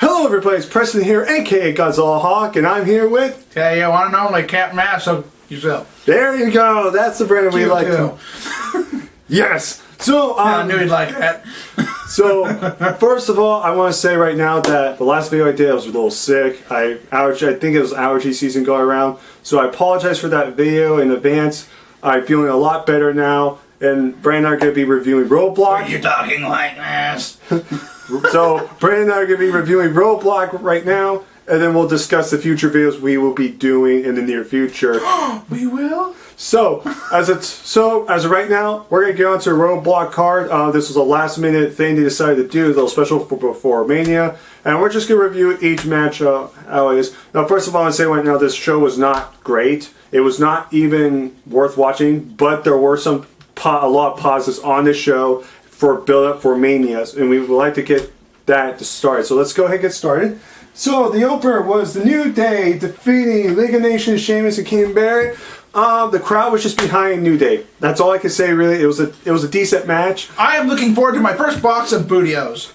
Hello everybody, it's Preston here, aka Godzilla Hawk, and I'm here with... Yeah, you want to know, like Captain Mass, so yourself. There you go, that's the brand we like to... Yes! So, I knew he'd like that. So, first of all, I want to say right now that the last video I did, I was a little sick. I think it was allergy season going around, so I apologize for that video in advance. I'm feeling a lot better now, and Brandon and I are going to be reviewing Roadblock. Are you talking like this? So, Brandon and I are going to be reviewing Roadblock right now, and then we'll discuss the future videos we will be doing in the near future. We will? So, as of right now, we're going to get onto a Roadblock card. This was a last minute thing they decided to do, a little special for before Mania. And we're just going to review each match how it is. Now, first of all, I want to say right now, this show was not great. It was not even worth watching, but there were a lot of positives on this show for build-up for Manias, and we would like to get that to start. So let's go ahead and get started. So the opener was the New Day defeating League of Nations, Sheamus, and King Barrett. The crowd was just behind New Day. That's all I can say. Really, it was a decent match. I am looking forward to my first box of Bootios.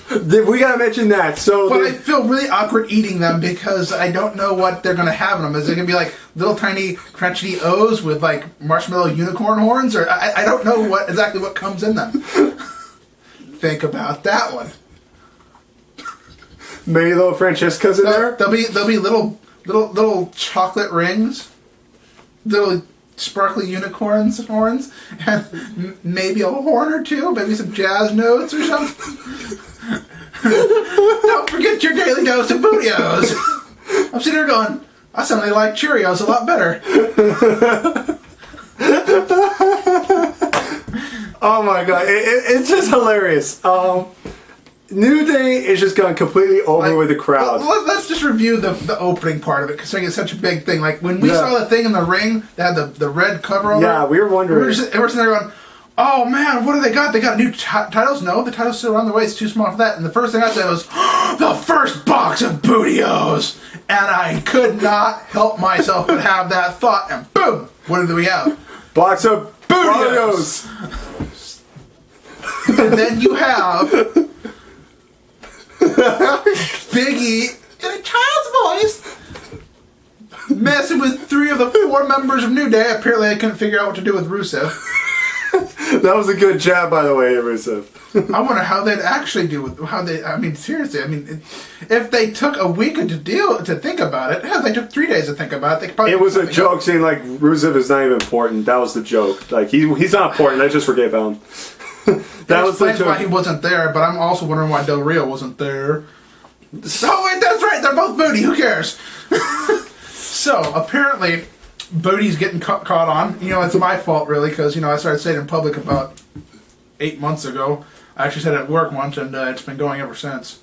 We gotta mention that. But I feel really awkward eating them because I don't know what they're gonna have in them. Is it gonna be like little tiny crunchy O's with like marshmallow unicorn horns, or I don't know exactly what comes in them. Think about that one. Maybe little Francesca's in there. There'll be little chocolate rings, little sparkly unicorns horns, and maybe a horn or two, maybe some jazz notes or something. Don't forget your daily dose of Bootios. I'm sitting here going, I suddenly like Cheerios a lot better. Oh my god, it's just hilarious. New Day is just gone completely over with the crowd. Well, let's just review the opening part of it, considering it's such a big thing. Like, when we saw the thing in the ring that had the red cover over it, we were wondering. We were sitting there going, oh man, what do they got? They got new titles? No, the title's still on the way. It's too small for that. And the first thing I said was, the first box of Bootios! And I could not help myself but have that thought. And boom! What do we have? Box of Bootios! And then you have Biggie in a child's voice messing with 3 of the 4 members of New Day. Apparently they couldn't figure out what to do with Rusev. That was a good jab, by the way, Rusev. I wonder how they'd actually do with I mean, seriously, if they took a week to think about it, hell, they took 3 days to think about it. They could probably it was a joke saying like Rusev is not even important. That was the joke. Like he's not important. I just forget about him. That was the joke. Why he wasn't there, but I'm also wondering why Del Rio wasn't there. Oh wait, that's right. They're both Booty. Who cares? So apparently, Booty's getting caught on. You know, it's my fault really because I started saying it in public about 8 months ago. I actually said it at work once, and it's been going ever since.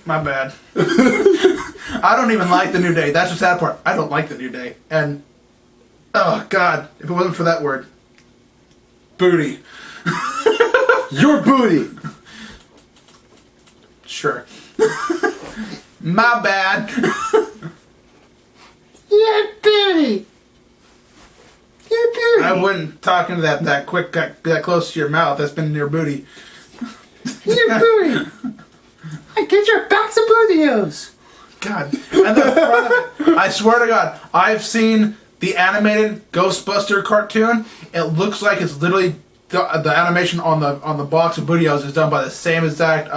My bad. I don't even like the New Day. That's the sad part. I don't like the New Day. And, oh, God, if it wasn't for that word. Booty. Your booty! Sure. My bad. Your booty! Your booty! I wouldn't talking to that quick, that close to your mouth. That's been your booty. Your booty! I get your box of Bootios! God. And the front of it, I swear to God, I've seen the animated Ghostbuster cartoon. It looks like it's literally the animation on the box of Bootios is done by the same exact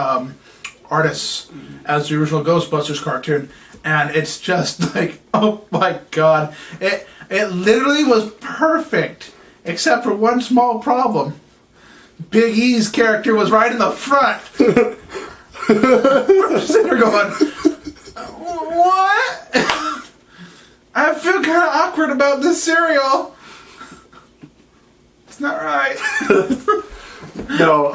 artists as the original Ghostbusters cartoon. And it's just like, oh my God. It literally was perfect, except for one small problem. Big E's character was right in the front. We're just sitting there going, what? I feel kind of awkward about this cereal. It's not right. No,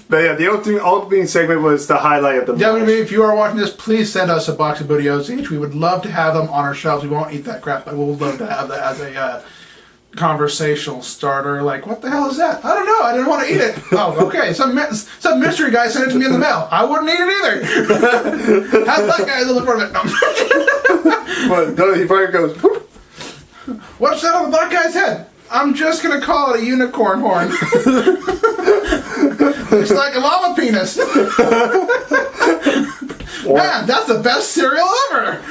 but yeah, the opening segment was the highlight of the match. WWE, if you are watching this, please send us a box of Bootios each. We would love to have them on our shelves. We won't eat that crap, but we would love to have that as a conversational starter. Like, what the hell is that? I don't know. I didn't want to eat it. Oh, okay. Some mystery guy sent it to me in the mail. I wouldn't eat it either. How's that guy in the front of it? No, he probably goes, whoop. What's that on the black guy's head? I'm just going to call it a unicorn horn. It's like a llama penis. Man, that's the best cereal ever!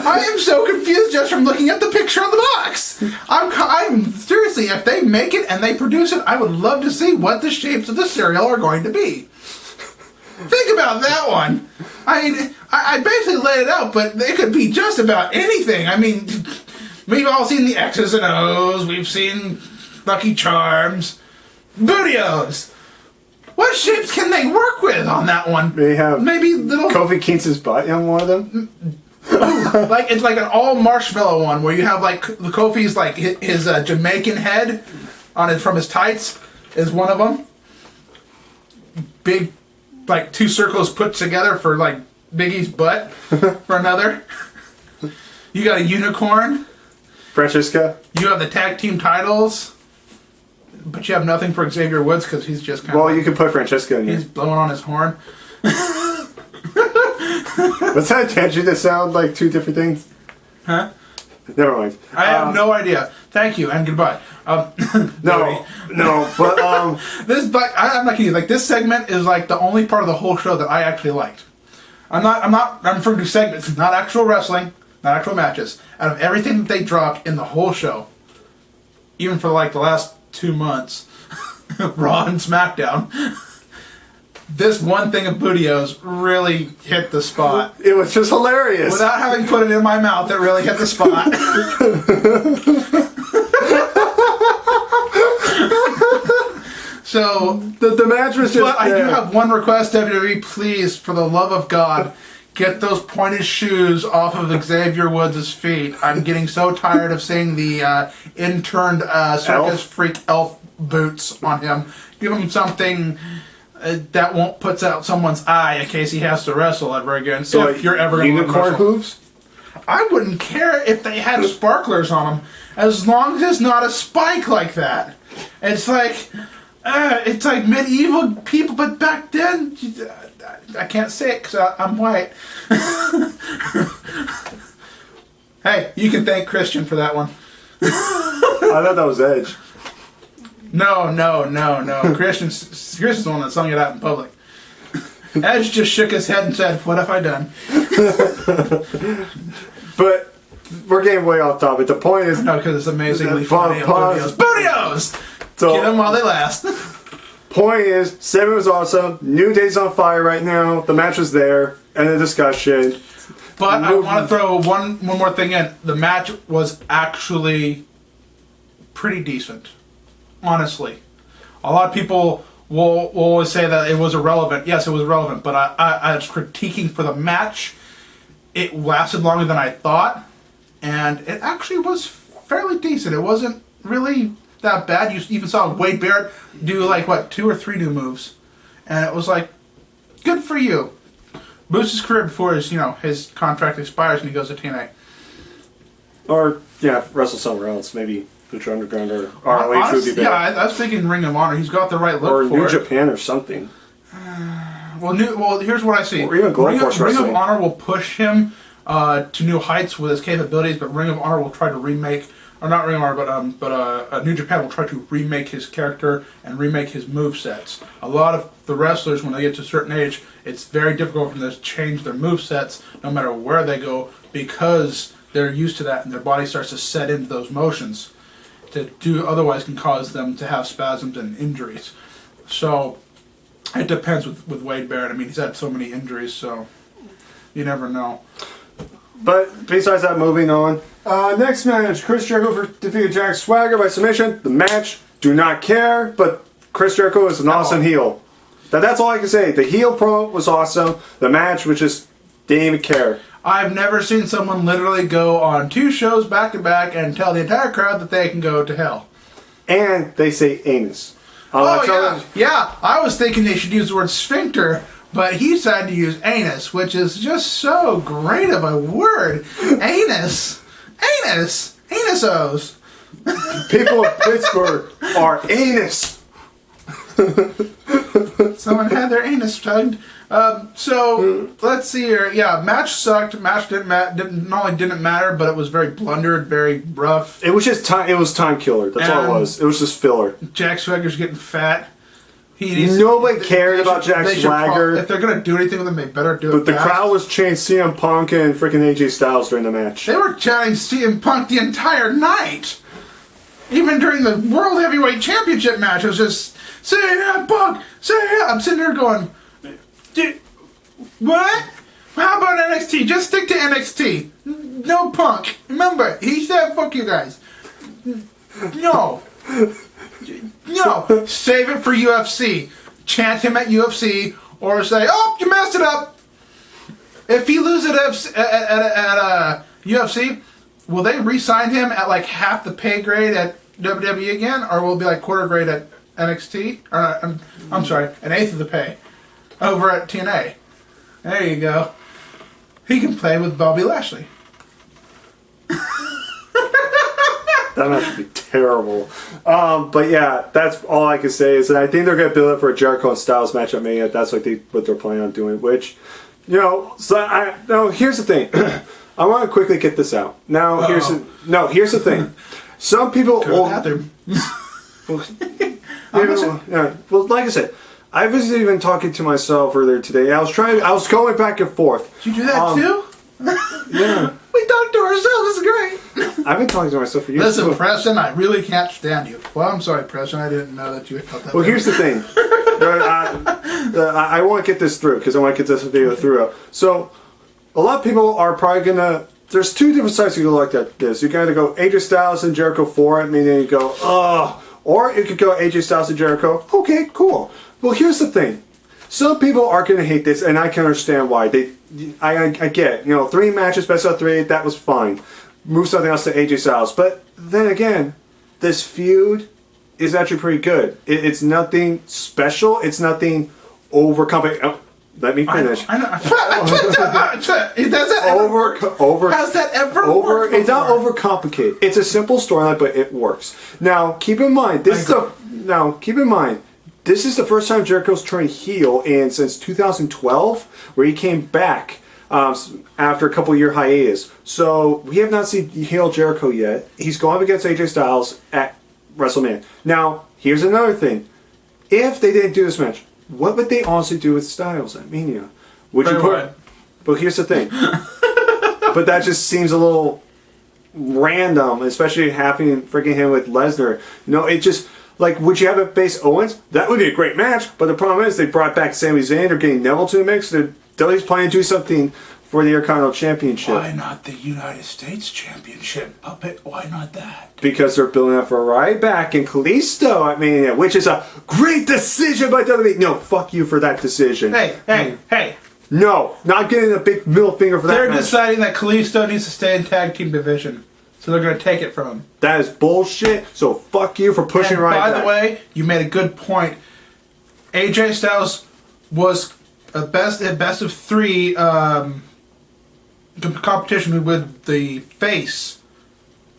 I am so confused just from looking at the picture on the box. I'm seriously, if they make it and they produce it, I would love to see what the shapes of the cereal are going to be. Think about that one. I mean, I basically laid it out, but it could be just about anything. I mean, we've all seen the X's and O's. We've seen Lucky Charms. Booty-O's. What shapes can they work with on that one? They have maybe little Kofi Kingston's butt on one of them. Like it's like an all marshmallow one where you have like the Kofi's like his Jamaican head on it from his tights is one of them. Big, like 2 circles put together for like Biggie's butt for another. You got a unicorn. Francesca. You have the tag team titles. But you have nothing for Xavier Woods because he's just kind of... Well, you can put Francesca in here. He's blowing on his horn. What's that tangent that sound like 2 different things? Huh? Never mind. I have no idea. Thank you and goodbye. No, but I'm not kidding. Like this segment is like the only part of the whole show that I actually liked. I'm referring to segments, not actual wrestling, not actual matches. Out of everything that they dropped in the whole show, even for like the last 2 months, Raw and SmackDown, this one thing of Booty-O's really hit the spot. It was just hilarious. Without having put it in my mouth, it really hit the spot. So the match was just. But I do have one request, WWE. Please, for the love of God, get those pointed shoes off of Xavier Woods' feet. I'm getting so tired of seeing the interned circus freak elf boots on him. Give him something that won't put out someone's eye in case he has to wrestle ever again. So if you're ever going to unicorn hooves, I wouldn't care if they had sparklers on them, as long as it's not a spike like that. It's like medieval people, but back then. I can't say it because I'm white. Hey, you can thank Christian for that one. I thought that was Edge. No. Christian's the one that sung it out in public. Edge just shook his head and said, "What have I done?" But we're getting way off topic. The point is... No, because it's amazingly funny. Booty-O's! So, get them while they last. Point is, 7 was awesome. New Day's on fire right now. The match was there. End of discussion. But I want to throw one more thing in. The match was actually pretty decent. Honestly. A lot of people will always say that it was irrelevant. Yes, it was irrelevant. But I was critiquing for the match. It lasted longer than I thought. And it actually was fairly decent. It wasn't really that bad. You even saw Wade Barrett do like 2 or 3 new moves, and it was like, good for you. Boost his career before his contract expires and he goes to TNA. Or wrestle somewhere else, maybe Lucha Underground or ROH would be better. Yeah, I was thinking Ring of Honor. He's got the right look or for New it. Japan or something. Well, here's what I see. Or even Ring of Honor will push him to new heights with his capabilities, but Ring of Honor will try to remake. Or not Ring of Honor, but New Japan will try to remake his character and remake his movesets. A lot of the wrestlers, when they get to a certain age, it's very difficult for them to change their movesets no matter where they go because they're used to that and their body starts to set into those motions. To do otherwise can cause them to have spasms and injuries. So it depends with Wade Barrett. I mean, he's had so many injuries, so you never know. But besides that, moving on. Next match, Chris Jericho defeated Jack Swagger by submission. The match, do not care, but Chris Jericho is an awesome heel. That's all I can say. The heel promo was awesome. The match was just, didn't even care. I've never seen someone literally go on 2 shows back to back and tell the entire crowd that they can go to hell. And they say anus. Yeah. I was thinking they should use the word sphincter. But he decided to use anus, which is just so great of a word. Anus. Anusos. People in Pittsburgh are anus. Someone had their anus tugged. So let's see here. Yeah, match sucked. Match not only didn't matter, but it was very blundered, very rough. It was just time. It was time killer. That's all it was. It was just filler. Jack Swagger's getting fat. Nobody cared about Jack Swagger. If they're gonna do anything with him, they better do it. But the crowd was chanting CM Punk and freaking AJ Styles during the match. They were chanting CM Punk the entire night. Even during the World Heavyweight Championship match, it was just CM Punk, CM. I'm sitting there going, what? How about NXT? Just stick to NXT. No Punk. Remember, he said, "Fuck you guys." No. No, save it for UFC. Chant him at UFC, or say, "Oh, you messed it up." If he loses at UFC, will they re-sign him at like half the pay grade at WWE again, or will it be like quarter grade at NXT? Or I'm sorry, an eighth of the pay over at TNA. There you go. He can play with Bobby Lashley. That match would be terrible. But yeah, that's all I can say is that I think they're going to build it for a Jericho and Styles match at Mania. That's what they're planning on doing. Which, here's the thing. I want to quickly get this out. Now, here's the thing. Some people. Well, like I said, I was even talking to myself earlier today. I was going back and forth. Did you do that too? Yeah. We talked to ourselves. This is great. I've been talking to myself for years. Listen, Preston, I really can't stand you. Well, I'm sorry, Preston. I didn't know that you had felt that. Well, here's the thing. I want to get this through because I want to get this video through. So, a lot of people are probably going to... There's two different sides you can look at this. You got to go AJ Styles and Jericho for it, meaning you go, oh. Or you could go AJ Styles and Jericho. Okay, cool. Well, here's the thing. Some people are going to hate this, and I can understand why. I get it. 3 matches, best of 3, that was fine. Move something else to AJ Styles. But then again, this feud is actually pretty good. It's nothing special. It's nothing overcomplicated. Oh, let me finish. I know. Has that ever worked? It's not overcomplicated. It's a simple storyline, but it works. Now, keep in mind, this is the first time Jericho's turned heel since 2012, where he came back after a couple year hiatus. So we have not seen heel Jericho yet. He's going up against AJ Styles at WrestleMania. Now, here's another thing. If they didn't do this match, what would they honestly do with Styles at Mania? Would you put? But here's the thing. But that just seems a little random, especially having freaking him with Lesnar. It just. Would you have it face Owens? That would be a great match, but the problem is they brought back Sami Zayn. They're getting Neville to the mix. They're at least planning to do something for the Intercontinental Championship. Why not the United States Championship, puppet? Why not that? Because they're building up for Ryback and Kalisto at Mania, which is a great decision by WWE. No, fuck you for that decision. Hey. No, not getting a big middle finger for that They're match. deciding that Kalisto needs to stay in tag team division. So they're going to take it from him. That is bullshit. So fuck you for pushing Ryback. By the way, you made a good point. AJ Styles was a best of 3 competition with the face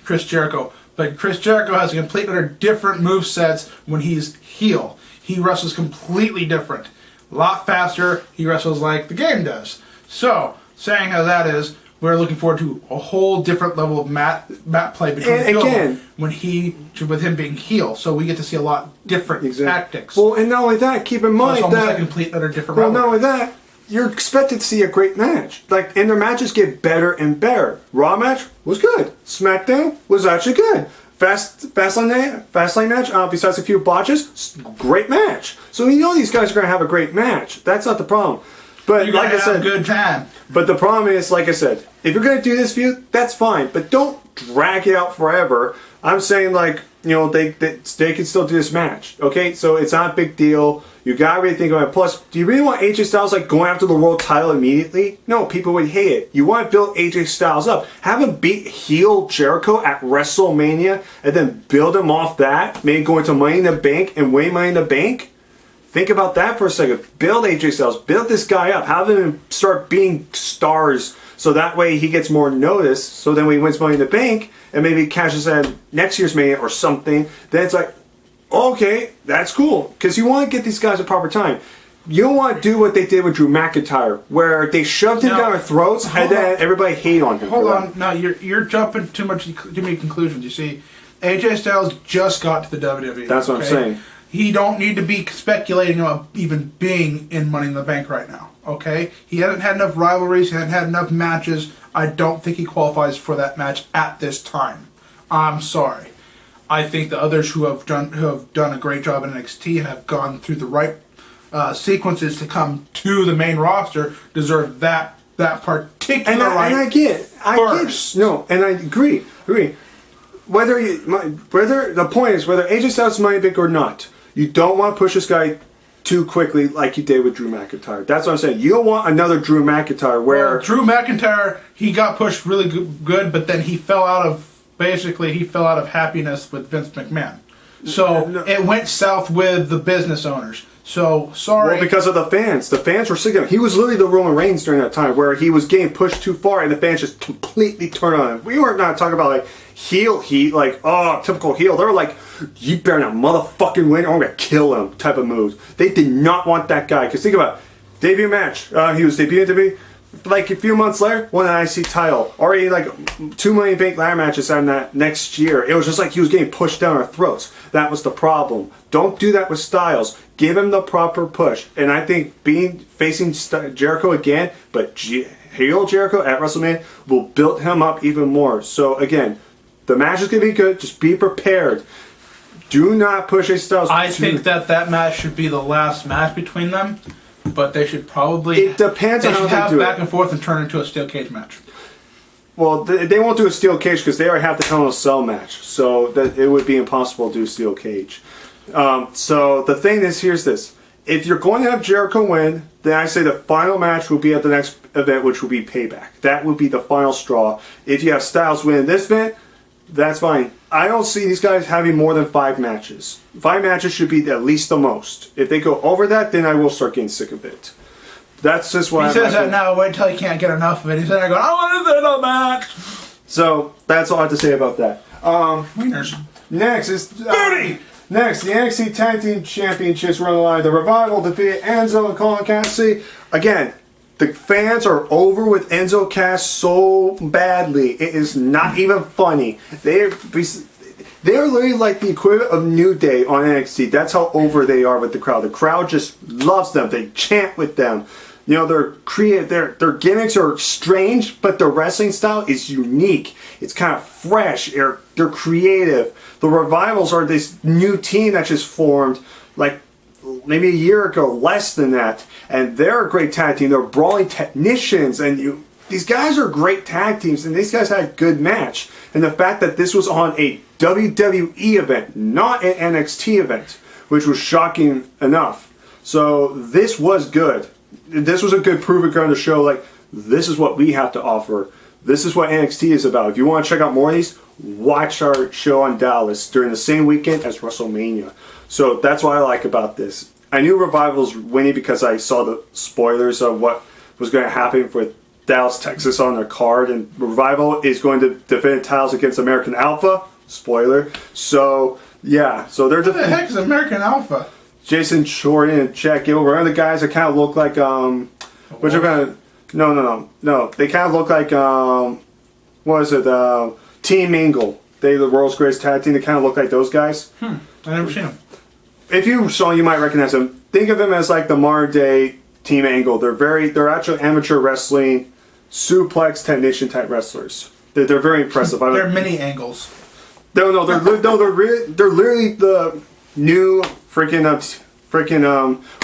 Chris Jericho. But Chris Jericho has a completely different movesets when he's heel. He wrestles completely different. A lot faster. He wrestles like the game does. So, saying how that is, we're looking forward to a whole different level of mat play between him with him being heel. So we get to see a lot different tactics. Well, and not only that, keep in mind it's almost like a complete utter different. Well, not only that, you're expected to see a great match. And their matches get better and better. Raw match was good. SmackDown was actually good. Fastlane match, besides a few botches, great match. So these guys are going to have a great match. That's not the problem. But you're gonna have a good time. But the problem is, like I said, if you're gonna do this feud, that's fine. But don't drag it out forever. I'm saying they can still do this match. Okay, so it's not a big deal. You gotta really think about it. Plus, do you really want AJ Styles going after the world title immediately? No, people would hate it. You want to build AJ Styles up, have him beat heel Jericho at WrestleMania, and then build him off that. Maybe go into Money in the Bank and win Money in the Bank. Think about that for a second. Build AJ Styles. Build this guy up. Have him start being stars so that way he gets more notice. So then when he wins Money in the Bank and maybe cashes in next year's Mania or something, then it's like, okay, that's cool. Because you want to get these guys a proper time. You don't want to do what they did with Drew McIntyre, where they shoved him down their throats and then everybody hate on him. Hold on. No, you're jumping too many conclusions. You see, AJ Styles just got to the WWE. That's what I'm saying. he don't need to be speculating about even being in Money in the Bank right now. Okay, he hasn't had enough rivalries. He hasn't had enough matches. I don't think he qualifies for that match at this time. I'm sorry. I think the others who have done a great job in NXT and have gone through the right sequences to come to the main roster deserve that particular right. And I get no, and I agree. Whether the point is whether AJ Styles is Money in the Bank or not, you don't want to push this guy too quickly like you did with Drew McIntyre. That's what I'm saying. You don't want another Drew McIntyre where Drew McIntyre, he got pushed really good, but then he fell out of happiness with Vince McMahon. So it went south with the business owners. So sorry. Well, because of the fans. The fans were sick of him. He was literally the Roman Reigns during that time where he was getting pushed too far and the fans just completely turned on him. We weren't not talking about like heel heat, like, oh, typical heel. They were like, you better not motherfucking win or I'm going to kill him type of moves. They did not want that guy. Because think about it. Debut match. He was debuting to be. Like a few months later, won an IC title. Already like 2 Money in the Bank ladder matches on that next year. It was just like he was getting pushed down our throats. That was the problem. Don't do that with Styles. Give him the proper push. And I think facing Jericho again, but heel Jericho at WrestleMania will build him up even more. So again, the match is going to be good. Just be prepared. Do not push AJ Styles. I think that match should be the last match between them. But they should probably. It depends on how they do it. They should have back and forth and turn into a steel cage match. Well, they won't do a steel cage because they already have the Hell in a Cell match, so that it would be impossible to do a steel cage. So the thing is, here's this: if you're going to have Jericho win, then I say the final match will be at the next event, which will be Payback. That would be the final straw. If you have Styles win this event, that's fine. I don't see these guys having more than 5 matches. 5 matches should be at least the most. If they go over that, then I will start getting sick of it. That's just what he says that now. Wait until he can't get enough of it. He's there going, I want to do a match. So that's all I have to say about that. Wieners. Next is Booty. Next, the NXT Tag Team Championships were on the line. The Revival defeated Enzo and Colin Cassidy. Again, the fans are over with Enzo Cass so badly. It is not even funny. They're literally like the equivalent of New Day on NXT. That's how over they are with the crowd. The crowd just loves them. They chant with them. You know, their gimmicks are strange, but their wrestling style is unique. It's kind of fresh. They're creative. The Revivals are this new team that just formed like maybe a year ago, less than that. And they're a great tag team. They're brawling technicians. And these guys are great tag teams. And these guys had a good match. And the fact that this was on a WWE event, not an NXT event, which was shocking enough. So this was good. This was a good proving ground to show, like, this is what we have to offer. This is what NXT is about. If you want to check out more of these, watch our show on Dallas during the same weekend as WrestleMania. So that's what I like about this. I knew Revival was winning because I saw the spoilers of what was going to happen with Dallas, Texas on their card. And Revival is going to defend titles against American Alpha. Spoiler. So, yeah. So they're Who the heck is American Alpha? Jason Jordan and Jack Gable were the guys that kind of look like No. They kind of look like Team Angle. They're the world's greatest tag team. They kind of look like those guys. I never seen them. If you saw, you might recognize them. Think of them as like the modern day Team Angle. They're actually amateur wrestling, suplex technician type wrestlers. They're very impressive. They're mini angles. They're literally the new freaking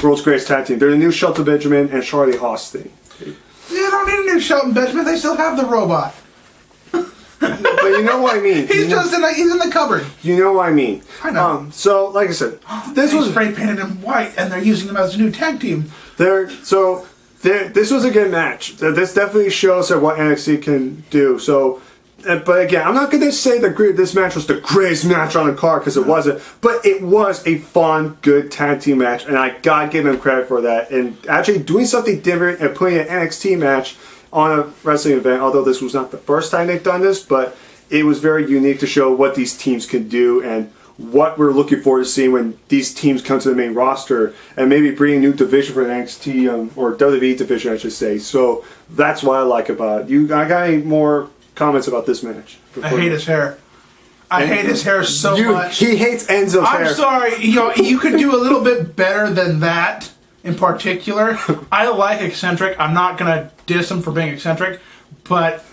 world's greatest tag team. They're the new Shelton Benjamin and Charlie Haas thing. They don't need a new Shelton Benjamin. They still have the robot. But you know what I mean. He's in the cupboard. You know what I mean. I know. So, like I said, this was spray painted him white, and they're using him as a new tag team. This was a good match. This definitely shows what NXT can do. So, but again, I'm not going to say this match was the greatest match on the card because it wasn't. But it was a fun, good tag team match, and I gotta give them credit for that. And actually doing something different and putting an NXT match on a wrestling event, although this was not the first time they've done this, but it was very unique to show what these teams can do and what we're looking forward to seeing when these teams come to the main roster and maybe bring a new division for NXT or WWE division, I should say. So that's what I like about it. I got any more comments about this match? I hate his hair. I hate his hair so much. He hates Enzo's hair. I'm sorry. You could do a little bit better than that in particular. I like eccentric. I'm not going to diss him for being eccentric, but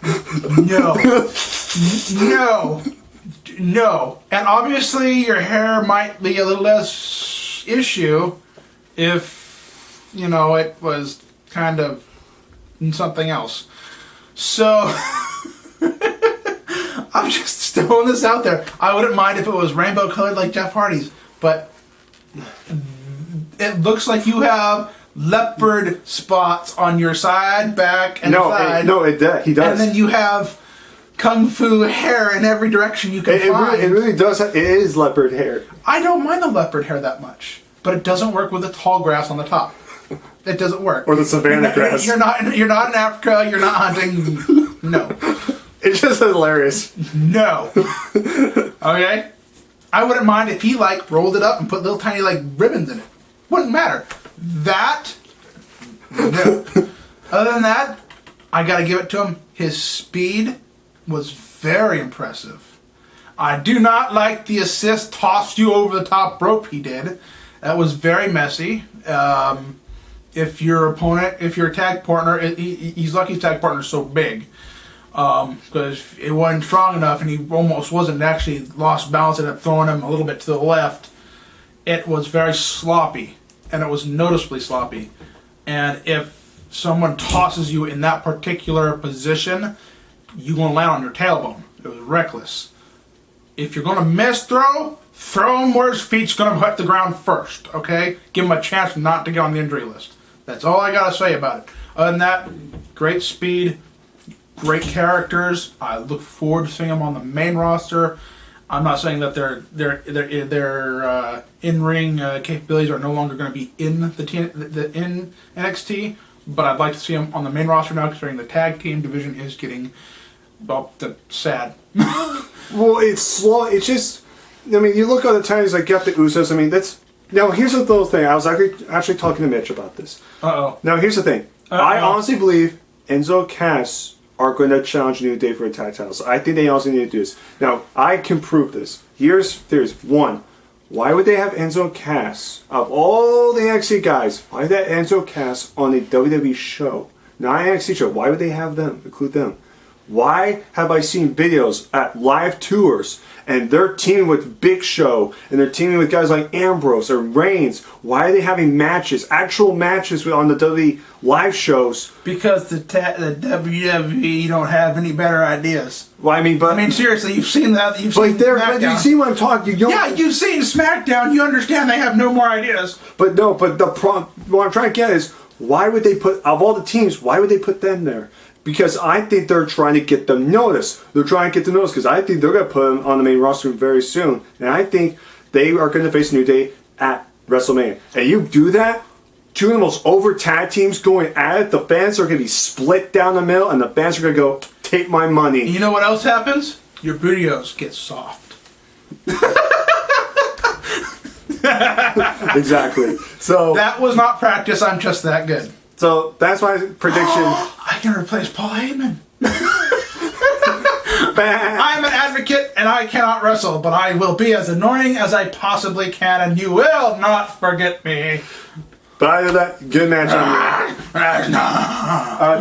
no. No. And obviously your hair might be a little less issue if, it was kind of something else. So, I'm just throwing this out there. I wouldn't mind if it was rainbow colored like Jeff Hardy's, but it looks like you have leopard spots on your side, back, and side. He does. And then you have kung fu hair in every direction you can find. It really does. It is leopard hair. I don't mind the leopard hair that much, but it doesn't work with the tall grass on the top. It doesn't work. Or the savanna grass. You're not in Africa. You're not hunting. No. It's just hilarious. No. Okay? I wouldn't mind if he, rolled it up and put little tiny, ribbons in it. Wouldn't matter. That, no. Other than that, I gotta give it to him. His speed was very impressive. I do not like the assist tossed you over the top rope he did. That was very messy. If your tag partner, he's lucky his tag partner's so big. Because it wasn't strong enough and he almost wasn't, actually lost balance and it throwing him a little bit to the left. It was very sloppy, and it was noticeably sloppy. And if someone tosses you in that particular position, you're going to land on your tailbone. It was reckless. If you're going to miss throw him where his feet's going to hit the ground first, okay? Give him a chance not to get on the injury list. That's all I got to say about it. Other than that, great speed. Great characters. I look forward to seeing them on the main roster. I'm not saying that their in-ring capabilities are no longer going to be in in NXT, but I'd like to see them on the main roster now, considering the tag team division is getting sad. Well, it's slow. It's just, you look at the times like got the Usos. That's now. Here's the little thing. I was actually talking to Mitch about this. Now here's the thing. I honestly believe Enzo Cass are going to challenge New Day for a tag titles. I think they also need to do this. Now, I can prove this. Here's one. Why would they have Enzo Cass, of all the NXT guys, why would they have Enzo Cass on a WWE show? Not an NXT show. Why would they have them, include them? Why have I seen videos at live tours and they're teaming with Big Show and they're teaming with guys like Ambrose or Reigns? Why are they having matches, actual matches on the WWE live shows? Because the WWE don't have any better ideas. Well, seriously, you've seen that. You've seen SmackDown. You see what I'm talking. You've seen SmackDown. You understand they have no more ideas. But what I'm trying to get is, why would they put, of all the teams, why would they put them there? Because I think they're trying to get them noticed. They're trying to get them noticed because I think they're going to put them on the main roster very soon. And I think they are going to face New Day at WrestleMania. And you do that, two of the most over tag teams going at it, the fans are going to be split down the middle, and the fans are going to go, take my money. And you know what else happens? Your bootios get soft. Exactly. So that was not practice. I'm just that good. So that's my prediction. I can replace Paul Heyman. I'm an advocate and I cannot wrestle, but I will be as annoying as I possibly can, and you will not forget me. But either that, good match.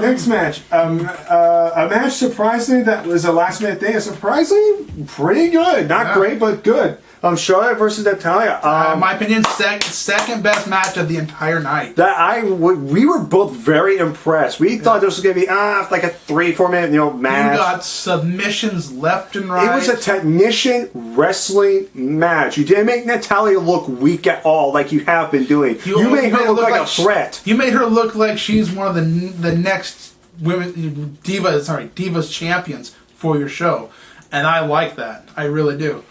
Next match. A match, surprisingly, that was a last minute thing. Surprisingly, pretty good. Not great, but good. Charlotte versus Natalia. In my opinion, second best match of the entire night. We were both very impressed. We thought this was going to be like a 3-4 minute match. You got submissions left and right. It was a technician wrestling match. You didn't make Natalia look weak at all, like you have been doing. You made her look like a threat. You made her look like she's one of the next divas champions for your show, and I like that. I really do.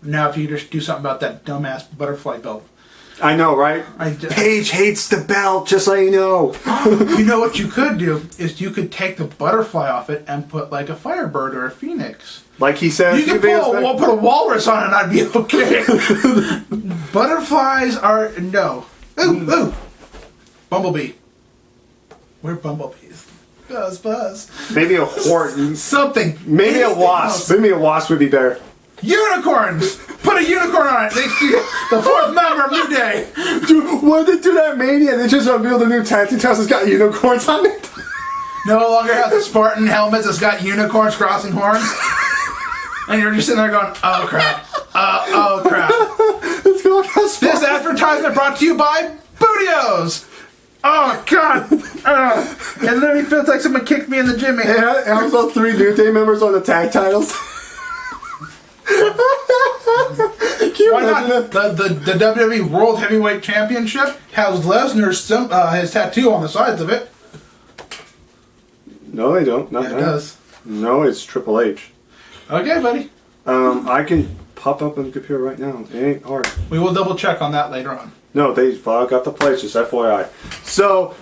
Now, if you just do something about that dumbass butterfly belt. I know, right? Paige hates the belt, just so you know. You know what you could do is you could take the butterfly off it and put like a firebird or a phoenix. Like he said. You could put a walrus on it and I'd be okay. Butterflies are no. Ooh. Bumblebee. We're bumblebees. Buzz. Maybe a horn. Something. Maybe a wasp. Maybe a wasp would be better. Unicorns! Put a unicorn on it. The fourth member of New Day. Dude, when they do that Mania, they just revealed the new tag team house has got unicorns on it. No longer has the Spartan helmets. It's got unicorns crossing horns. And you're just sitting there going, oh crap. Oh crap. It's going to This advertisement brought to you by Bootios. Oh god. It literally feels like someone kicked me in the jimmy. Yeah, and also 3 New Day members on the tag titles. Why not? The WWE World Heavyweight Championship has Lesnar's his tattoo on the sides of it. No, they don't. Not Yeah, it that. does. No, it's Triple H. Okay, buddy. I can pop up on the computer right now. It ain't hard. We will double check on that later on. No, they got the place, just FYI. So,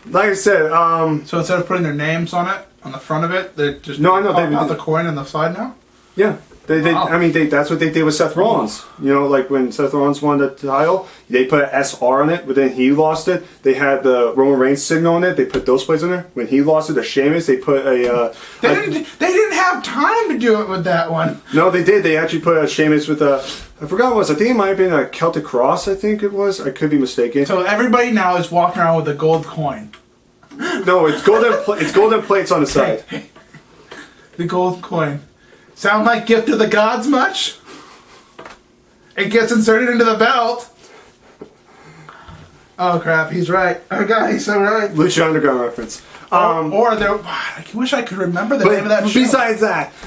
like I said, So instead of putting their names on it, on the front of it, they just No, I know, pop they- out the coin on the side now? yeah. They Wow. I mean, that's what they did with Seth Rollins. You know, like when Seth Rollins won the title, they put an SR on it, but then he lost it. They had the Roman Reigns signal on it. They put those plates on there. When he lost it to Sheamus, they put a... They didn't have time to do it with that one. No, they did. They actually put a Sheamus with a... I forgot what it was. I think it might have been a Celtic Cross, I think it was. I could be mistaken. So everybody now is walking around with a gold coin. No, it's golden. It's golden plates on the side. The gold coin. Sound like Gift of the Gods much? It gets inserted into the belt. Oh crap, he's right. Oh god, he's so right. Lucha Underground reference. Or there, I wish I could remember the name of that show.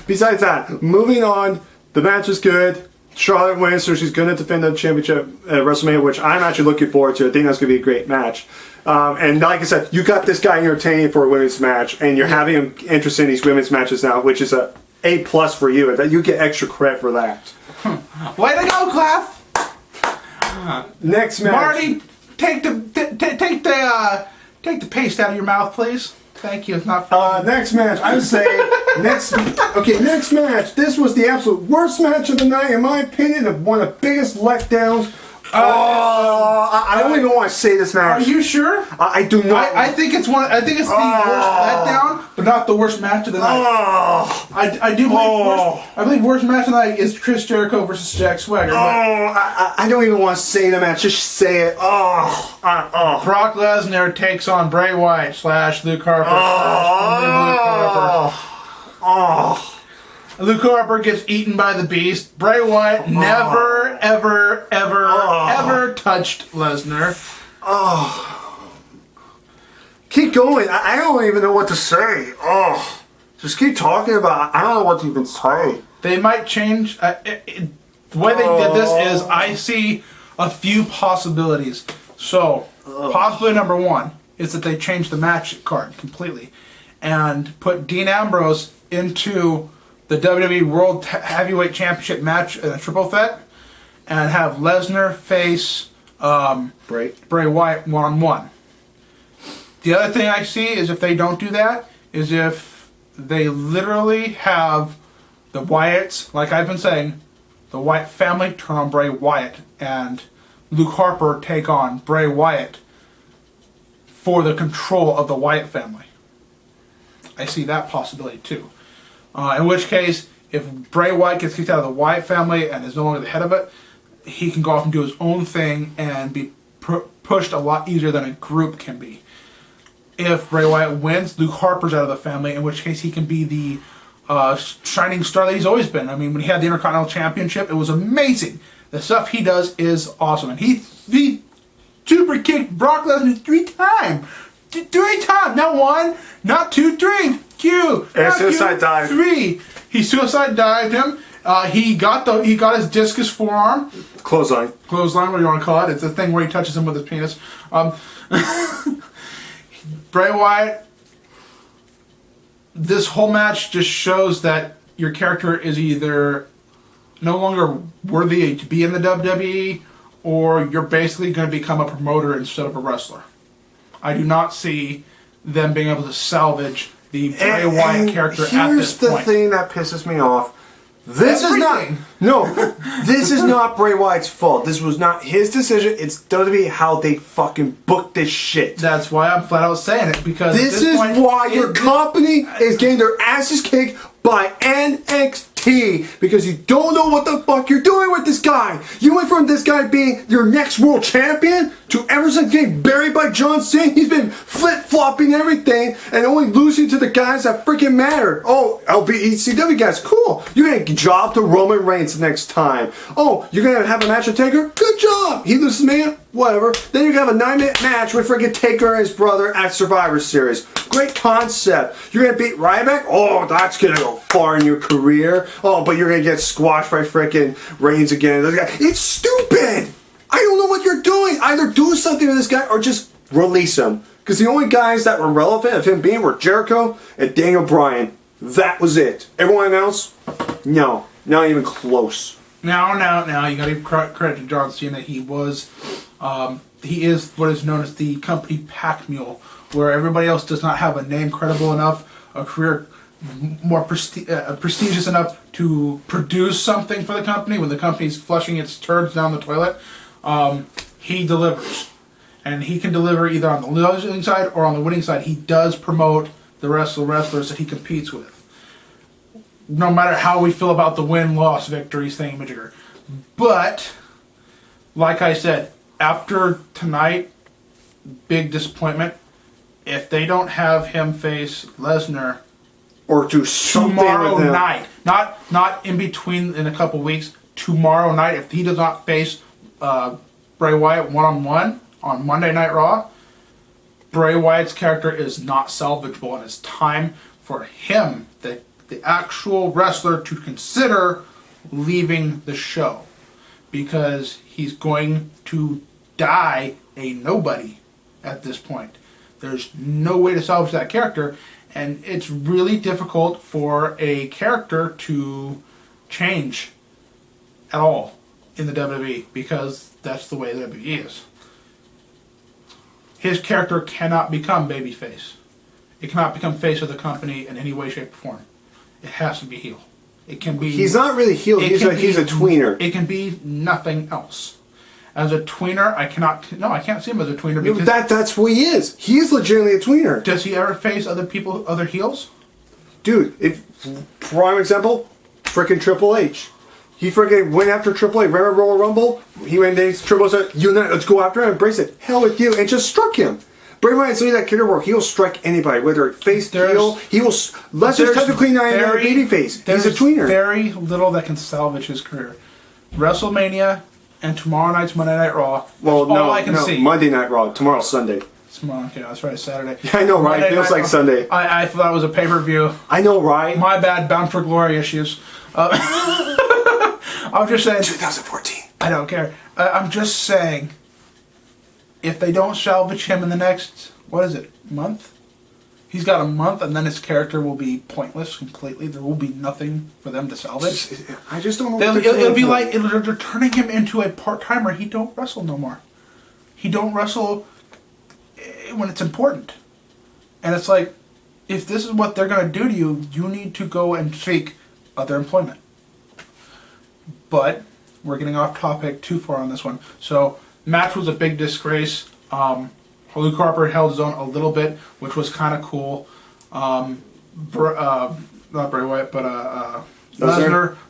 Besides that, moving on. The match was good. Charlotte wins, so she's going to defend the championship at WrestleMania, which I'm actually looking forward to. I think that's going to be a great match. And like I said, you got this guy entertaining for a women's match, and you're having him interested in these women's matches now, which is a A+ for you. That you get extra credit for that. Way to go, Cliff! Next match. Marty, take the paste out of your mouth, please. Thank you. It's not for Next match. I would say next match. This was the absolute worst match of the night, in my opinion. One of the biggest letdowns. I don't even want to say this match. Are you sure? I do not. I think it's one. I think it's the worst letdown, but not the worst match of the night. I do believe I believe worst match of the night is Chris Jericho versus Jack Swagger. I don't even want to say the match. Just say it. Brock Lesnar takes on Bray Wyatt / Luke Harper / Luke Harper. Luke Harper gets eaten by the Beast. Bray Wyatt never, ever touched Lesnar. Keep going. I don't even know what to say. Just keep talking about it. I don't know what to even say. They might change. The way they did this is I see a few possibilities. So, possibility number one is that they changed the match card completely and put Dean Ambrose into the WWE World Heavyweight Championship match in a triple threat and have Lesnar face Bray Wyatt 1-on-1. The other thing I see is if they don't do that is if they literally have the Wyatts, like I've been saying, the Wyatt family turn on Bray Wyatt and Luke Harper take on Bray Wyatt for the control of the Wyatt family. I see that possibility too. In which case, if Bray Wyatt gets kicked out of the Wyatt family and is no longer the head of it, he can go off and do his own thing and be pushed a lot easier than a group can be. If Bray Wyatt wins, Luke Harper's out of the family, in which case he can be the shining star that he's always been. I mean, when he had the Intercontinental Championship, it was amazing. The stuff he does is awesome. And he super kicked Brock Lesnar 3 times. 3 times. Not 1, not 2, 3. And suicide dive. 3. He suicide dived him. He got his discus forearm. Clothesline, whatever you want to call it. It's the thing where he touches him with his penis. Bray Wyatt. This whole match just shows that your character is either no longer worthy to be in the WWE, or you're basically going to become a promoter instead of a wrestler. I do not see them being able to salvage the Bray Wyatt character at this point. Here's the thing that pisses me off. This is not Bray Wyatt's fault. This was not his decision. It's WWE how they fucking booked this shit. That's why I'm flat out saying it, because This is why your company is getting their asses kicked by NXT. NXT because you don't know what the fuck you're doing with this guy. You went from this guy being your next world champion to ever since getting buried by John Cena, he's been flip-flopping everything and only losing to the guys that freaking matter. Oh, LBECW guys, cool. You're going to job to Roman Reigns next time. Oh, you're going to have a match with Taker? Good job. He loses, man. Whatever. Then you're going to have a 9-minute match with freaking Taker and his brother at Survivor Series. Great concept. You're going to beat Ryback? Oh, that's going to go far in your career. Oh, but you're going to get squashed by freaking Reigns again. It's stupid. I don't know what you're doing. Either do something with this guy or just release him. Because the only guys that were relevant of him being were Jericho and Daniel Bryan. That was it. Everyone else? No. Not even close. Now, you got to give credit to John Cena. He is what is known as the company pack mule, where everybody else does not have a name credible enough, a career more prestigious enough to produce something for the company. When the company's flushing its turds down the toilet, he delivers. And he can deliver either on the losing side or on the winning side. He does promote the wrestlers that he competes with. No matter how we feel about the win-loss victories thingamajigger. But, like I said, after tonight, big disappointment. If they don't have him face Lesnar or do something tomorrow with him. night, not in between in a couple weeks, tomorrow night, if he does not face Bray Wyatt one-on-one on Monday Night Raw, Bray Wyatt's character is not salvageable, and it's time for him, the actual wrestler, to consider leaving the show, because he's going to die a nobody at this point. There's no way to salvage that character, and it's really difficult for a character to change at all in the WWE, because that's the way the WWE is. His character cannot become babyface. It cannot become face of the company in any way, shape, or form. It has to be heel. It can be. He's not really heel. He's a tweener. It can be nothing else. As a tweener, I can't see him as a tweener because that's who he is. He is legitimately a tweener. Does he ever face other heels? Dude, prime example, freaking Triple H. He freaking went after Triple H. Remember Royal Rumble? He went and Triple H said, let's go after him, embrace it. Hell with you, and just struck him. Bray Wyatt's that character where he'll strike anybody, whether face, heel, he will. Lesnar's technically not even a babyface. He's a tweener. Very little that can salvage his career. WrestleMania and tomorrow night's Monday Night Raw. Well, all I can see. Monday Night Raw. Tomorrow's Sunday. Okay, that's right, Saturday. Yeah, I know, right? It feels like Sunday. I thought it was a pay-per-view. I know, right? My bad, Bound for Glory issues. I'm just saying. 2014. I don't care. I'm just saying, if they don't salvage him in the next, month? He's got a month, and then his character will be pointless completely. There will be nothing for them to salvage. I just don't know. It'll be like they're turning him into a part-timer. He don't wrestle no more. He don't wrestle when it's important. And it's like, if this is what they're going to do to you, you need to go and seek other employment. But we're getting off topic too far on this one. So, match was a big disgrace. Luke Harper held his own a little bit, which was kind of cool. Not Bray Wyatt, but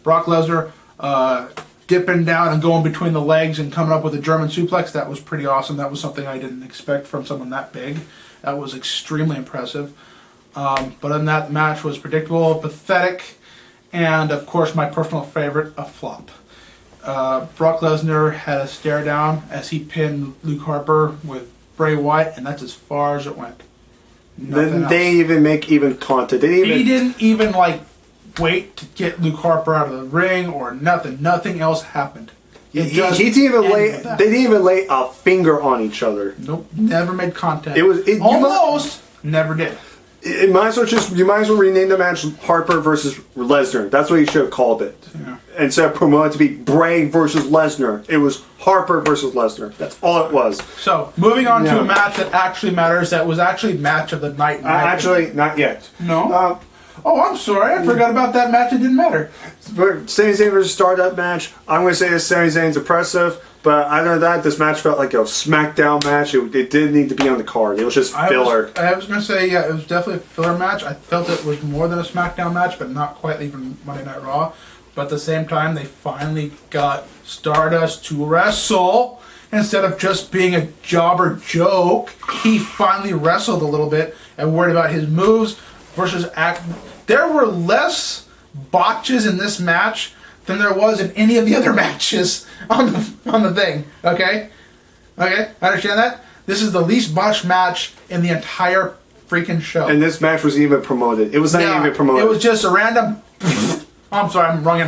Brock Lesnar, dipping down and going between the legs and coming up with a German suplex. That was pretty awesome. That was something I didn't expect from someone that big. That was extremely impressive. But other than that, the match was predictable, pathetic, and of course my personal favorite, a flop. Brock Lesnar had a stare down as he pinned Luke Harper with Bray Wyatt, and that's as far as it went. They didn't even make content. He didn't even wait to get Luke Harper out of the ring or nothing. Nothing else happened. They didn't even lay a finger on each other. Nope, never made contact. Never did. You might as well rename the match Harper versus Lesnar. That's what you should have called it. Yeah. Instead of promoting it to be Bray versus Lesnar, it was Harper versus Lesnar. That's all it was. So, moving on to a match that actually matters, that was actually match of the night. Actually, not yet. No? I'm sorry. I forgot about that match. It didn't matter. Sami Zayn versus Stardust match. I'm going to say this. Sami Zayn's impressive. But other than that, this match felt like a SmackDown match. It didn't need to be on the card. It was just filler. I was going to say, yeah, it was definitely a filler match. I felt it was more than a SmackDown match, but not quite even Monday Night Raw. But at the same time, they finally got Stardust to wrestle. Instead of just being a jobber joke, he finally wrestled a little bit and worried about his moves versus act. There were less botches in this match than there was in any of the other matches on the thing. Okay, I understand that. This is the least botched match in the entire freaking show. And this match was even promoted. It was not even promoted. It was just a random. I'm sorry, I'm wrong.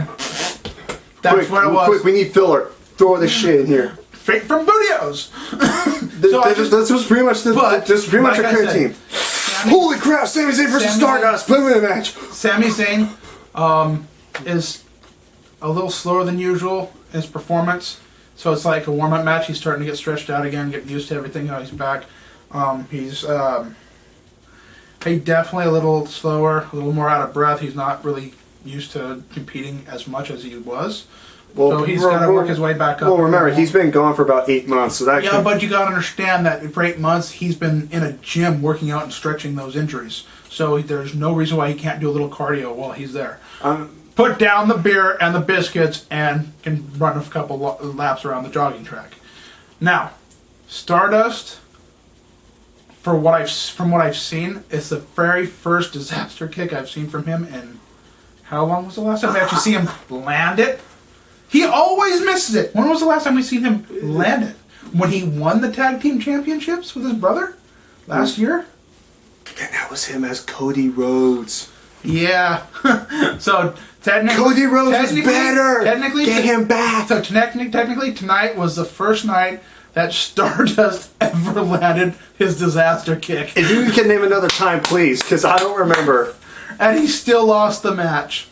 That's what it was. Quick, we need filler. Throw this shit in here. Straight from Bootios. This was pretty much a career team. Holy crap! Sami Zayn versus Stardust. Put him in a match. Sami Zayn is a little slower than usual in his performance, so it's like a warm-up match. He's starting to get stretched out again, getting used to everything. Now he's back. He's definitely a little slower, a little more out of breath. He's not really used to competing as much as he was. Well, so he's got to work his way back up. Well, remember, he's been gone for about 8 months. So that but you got to understand that for 8 months, he's been in a gym working out and stretching those injuries. So there's no reason why he can't do a little cardio while he's there. Put down the beer and the biscuits and can run a couple laps around the jogging track. Now, Stardust, from what I've seen, it's the very first disaster kick I've seen from him in how long was the last time we actually see him land it? He always misses it. When was the last time we seen him land it? When he won the tag team championships with his brother last year? And that was him as Cody Rhodes. Yeah. So technically, Cody Rhodes is better. Technically, get him back. So technically, tonight was the first night that Stardust ever landed his disaster kick. If you can name another time, please, because I don't remember. And he still lost the match.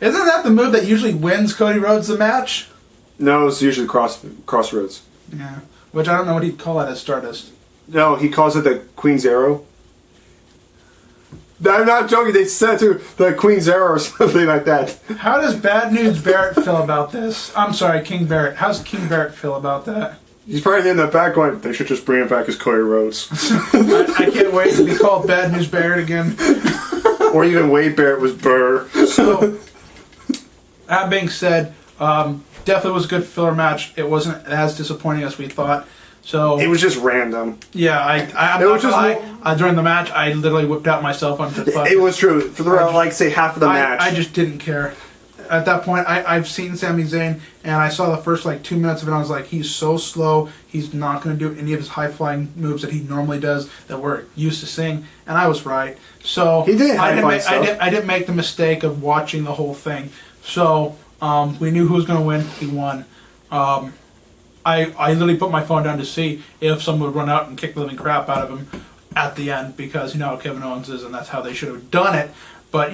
Isn't that the move that usually wins Cody Rhodes the match? No, it's usually Crossroads. Yeah, which I don't know what he'd call it as Stardust. No, he calls it the Queen's Arrow. I'm not joking, they said to the Queen's Arrow or something like that. How does Bad News Barrett feel about this? I'm sorry, King Barrett. How's King Barrett feel about that? He's probably in the back going, they should just bring him back as Cody Rhodes. I can't wait to be called Bad News Barrett again. Or even Wade Barrett was Burr. So, that being said, definitely was a good filler match. It wasn't as disappointing as we thought. So it was just random. Yeah, I'm not gonna lie. During the match, I literally whipped out myself on the fuck. It was true. For the say half of the match. I just didn't care. At that point, I've seen Sami Zayn, and I saw the first 2 minutes of it, and I was like, he's so slow, he's not going to do any of his high-flying moves that he normally does that we're used to seeing, and I was right. So he did I didn't make the mistake of watching the whole thing. So we knew who was going to win. He won. I literally put my phone down to see if someone would run out and kick the living crap out of him at the end, because you know how Kevin Owens is, and that's how they should have done it. But,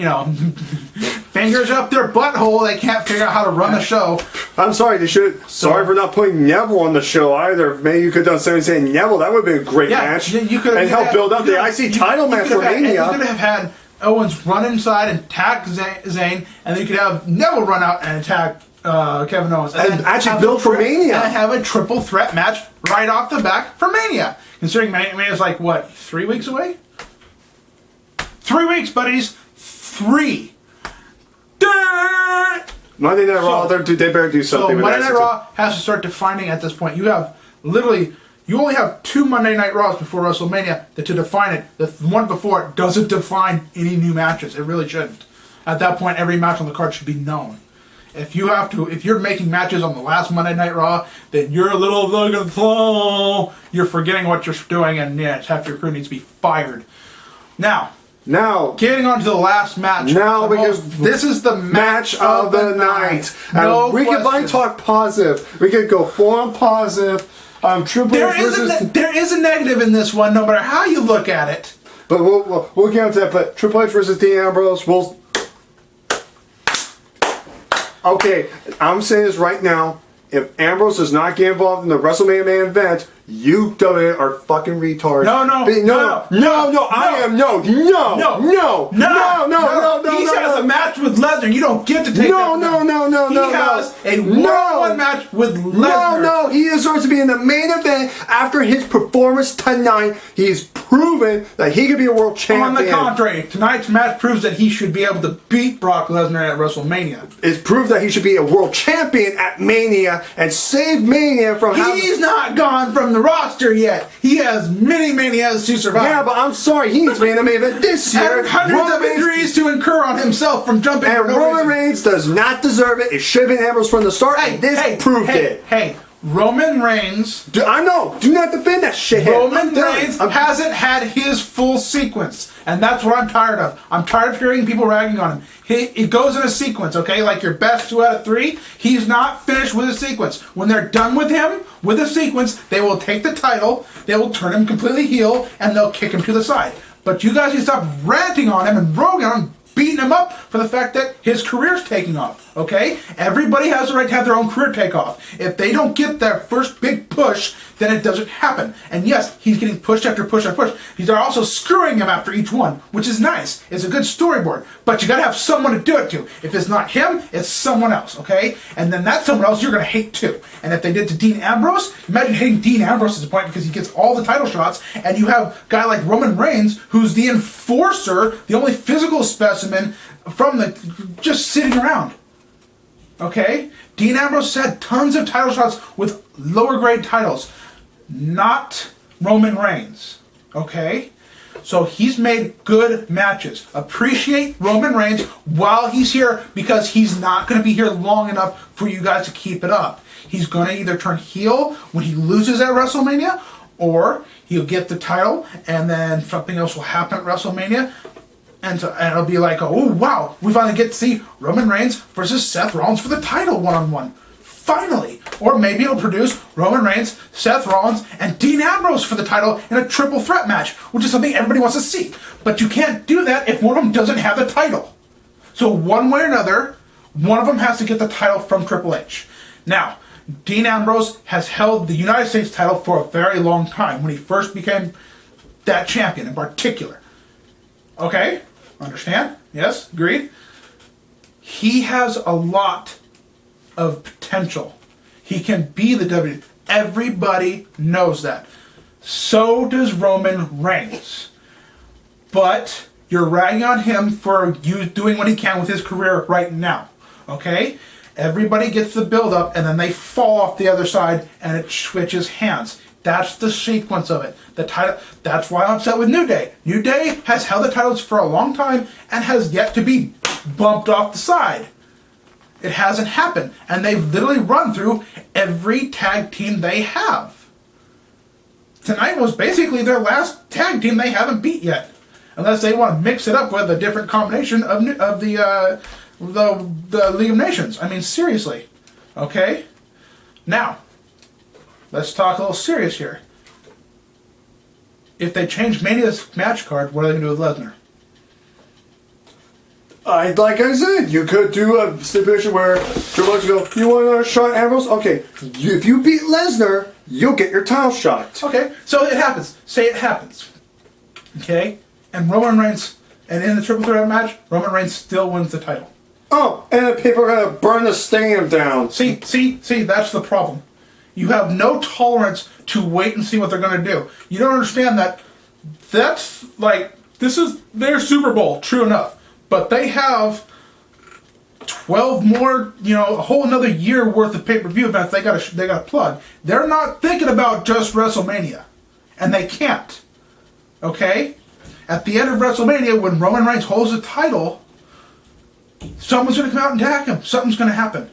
fingers up their butthole, they can't figure out how to run the show. I'm sorry, they should. Sorry for not putting Neville on the show either. Maybe you could have done something saying Neville, that would have been a great match. You could have, and help build up the IC title match for Mania. You could have had Owens run inside and attack Zayn, and then you could have Neville run out and attack Kevin Owens. And actually build for Mania. And have a triple threat match right off the back for Mania. Considering Mania's 3 weeks away? 3 weeks, buddies. 3. Monday Night Raw, they better do something. So Monday Night Raw has to start defining at this point. You only have 2 Monday Night Raws before WrestleMania to define it. The one before it doesn't define any new matches. It really shouldn't. At that point, every match on the card should be known. If you're making matches on the last Monday Night Raw, then you're a little fucking slow. You're forgetting what you're doing, and half your crew needs to be fired. Now, getting on to the last match. Because this is the match of the night. No we could talk positive. We could go full on positive. Triple H versus... There is a negative in this one, no matter how you look at it. But we'll get into that. But Triple H versus Dean Ambrose. Okay, I'm saying this right now. If Ambrose does not get involved in the WrestleMania main event, You WWE are fucking retards. No, He has a match with Lesnar. You don't get to take No. He has a one-on-one match with Lesnar. No, he deserves to be in the main event after his performance tonight. He's proven that he could be a world champion. On the contrary, tonight's match proves that he should be able to beat Brock Lesnar at WrestleMania. It proves that he should be a world champion at Mania and save Mania from having... He's not gone from the roster yet. He has many Manias to survive. Yeah, but I'm sorry, he needs to be in the main event this year. And hundreds of injuries to incur on himself from jumping. And Roman Reigns does not deserve it. It should have been Ambrose from the start, and this proved it. Hey, Roman Reigns... I know. Do not defend that shit. Roman Reigns hasn't had his full sequence. And that's what I'm tired of. I'm tired of hearing people ragging on him. It goes in a sequence, okay? Like your best 2 out of 3. He's not finished with a sequence. When they're done with him, with a sequence, they will take the title, they will turn him completely heel, and they'll kick him to the side. But you guys need to stop ranting on him and roguing on him, beating him up for the fact that his career's taking off, okay? Everybody has the right to have their own career take off. If they don't get their first big push, then it doesn't happen. And yes, he's getting pushed after push after push. They're also screwing him after each one, which is nice. It's a good storyboard. But you gotta have someone to do it to. If it's not him, it's someone else, okay? And then that someone else you're gonna hate too. And if they did to Dean Ambrose, imagine hating Dean Ambrose at this point because he gets all the title shots, and you have a guy like Roman Reigns, who's the enforcer, the only physical specimen from the just sitting around. Okay? Dean Ambrose had tons of title shots with lower grade titles. Not Roman Reigns. Okay? So he's made good matches. Appreciate Roman Reigns while he's here, because he's not going to be here long enough for you guys to keep it up. He's going to either turn heel when he loses at WrestleMania, or he'll get the title and then something else will happen at WrestleMania. And it'll be like, oh wow, we finally get to see Roman Reigns versus Seth Rollins for the title one-on-one. Finally. Or maybe it'll produce Roman Reigns, Seth Rollins, and Dean Ambrose for the title in a triple threat match, which is something everybody wants to see. But you can't do that if one of them doesn't have the title. So one way or another, one of them has to get the title from Triple H. Now, Dean Ambrose has held the United States title for a very long time, when he first became that champion in particular. Okay? Understand? Yes? Agreed? He has a lot of potential. He can be the WWE. Everybody knows that. So does Roman Reigns. But you're ragging on him for doing what he can with his career right now. Okay? Everybody gets the build-up, and then they fall off the other side, and it switches hands. That's the sequence of it. The title. That's why I'm upset with New Day. New Day has held the titles for a long time and has yet to be bumped off the side. It hasn't happened. And they've literally run through every tag team they have. Tonight was basically their last tag team they haven't beat yet. Unless they want to mix it up with a different combination of the League of Nations. I mean, seriously. Okay? Now, let's talk a little serious here. If they change Mania's match card, what are they going to do with Lesnar? Like I said, you could do a stipulation where Triple H will go, you want a shot at Ambrose? Okay, if you beat Lesnar, you'll get your title shot. Okay, so it happens. Say it happens. Okay? And Roman Reigns, and in the triple threat match, Roman Reigns still wins the title. Oh, and the people are going to burn the stadium down. See, that's the problem. You have no tolerance to wait and see what they're going to do. You don't understand that that's like, this is their Super Bowl, true enough. But they have 12 more, a whole another year worth of pay-per-view events they got to plug. They're not thinking about just WrestleMania. And they can't. Okay? At the end of WrestleMania, when Roman Reigns holds the title, someone's going to come out and attack him. Something's going to happen.